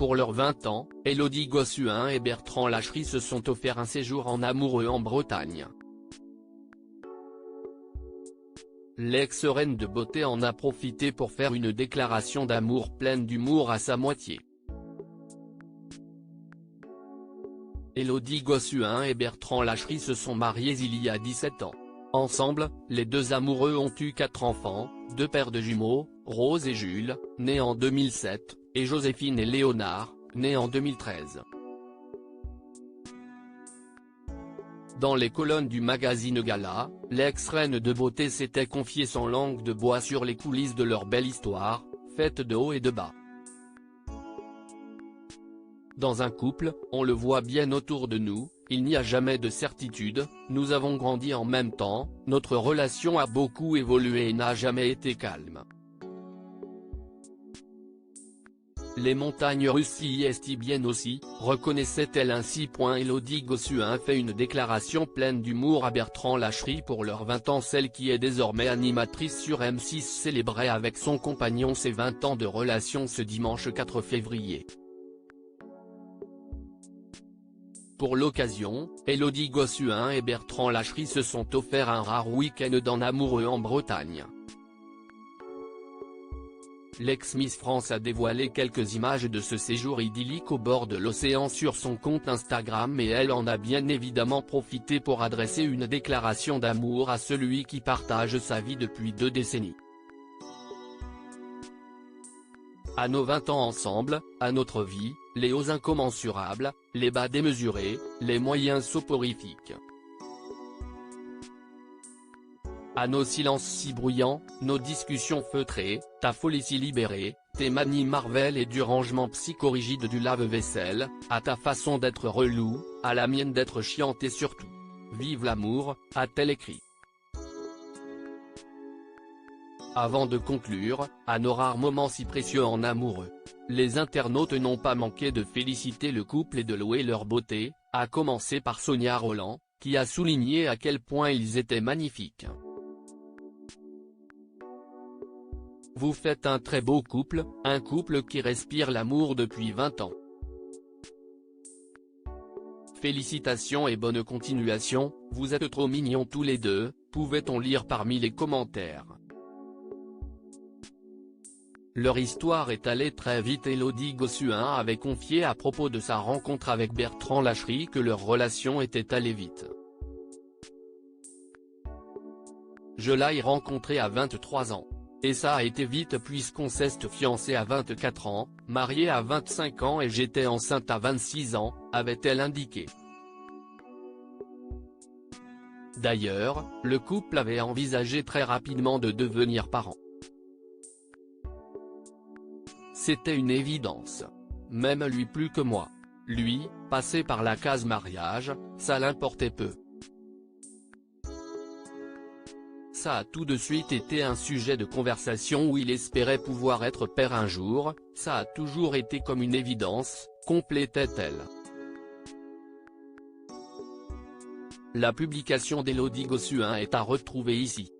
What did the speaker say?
Pour leurs 20 ans, Élodie Gossuin et Bertrand Lacherie se sont offert un séjour en amoureux en Bretagne. L'ex-reine de beauté en a profité pour faire une déclaration d'amour pleine d'humour à sa moitié. Élodie Gossuin et Bertrand Lacherie se sont mariés il y a 17 ans. Ensemble, les deux amoureux ont eu 4 enfants, 2 paires de jumeaux, Rose et Jules, nés en 2007, et Joséphine et Léonard, nés en 2013. Dans les colonnes du magazine Gala, l'ex-reine de beauté s'était confiée sans langue de bois sur les coulisses de leur belle histoire, faite de haut et de bas. Dans un couple, on le voit bien autour de nous, il n'y a jamais de certitude, nous avons grandi en même temps, notre relation a beaucoup évolué et n'a jamais été calme. Les montagnes russes y est bien aussi, reconnaissait-elle ainsi. Élodie Gossuin fait une déclaration pleine d'humour à Bertrand Lacherie pour leurs 20 ans. Celle qui est désormais animatrice sur M6 célébrait avec son compagnon ses 20 ans de relation ce dimanche 4 février. Pour l'occasion, Élodie Gossuin et Bertrand Lacherie se sont offerts un rare week-end en amoureux en Bretagne. L'ex-Miss France a dévoilé quelques images de ce séjour idyllique au bord de l'océan sur son compte Instagram et elle en a bien évidemment profité pour adresser une déclaration d'amour à celui qui partage sa vie depuis 2 décennies. À nos 20 ans ensemble, à notre vie, les hauts incommensurables, les bas démesurés, les moyens soporifiques. À nos silences si bruyants, nos discussions feutrées, ta folie si libérée, tes manies Marvel et du rangement psychorigide du lave-vaisselle, à ta façon d'être relou, à la mienne d'être chiante et surtout. Vive l'amour, a-t-elle écrit. Avant de conclure, à nos rares moments si précieux en amoureux. Les internautes n'ont pas manqué de féliciter le couple et de louer leur beauté, à commencer par Sonia Rolland, qui a souligné à quel point ils étaient magnifiques. Vous faites un très beau couple, un couple qui respire l'amour depuis 20 ans. Félicitations et bonne continuation, vous êtes trop mignons tous les deux, pouvait-on lire parmi les commentaires. Leur histoire est allée très vite. Élodie Gossuin avait confié à propos de sa rencontre avec Bertrand Lacherie que leur relation était allée vite. Je l'ai rencontré à 23 ans. Et ça a été vite puisqu'on s'est fiancé à 24 ans, marié à 25 ans et j'étais enceinte à 26 ans, avait-elle indiqué. D'ailleurs, le couple avait envisagé très rapidement de devenir parents. C'était une évidence. Même lui plus que moi. Lui, passé par la case mariage, ça l'importait peu. Ça a tout de suite été un sujet de conversation où il espérait pouvoir être père un jour, ça a toujours été comme une évidence, complétait-elle. La publication d'Élodie Gossuin est à retrouver ici.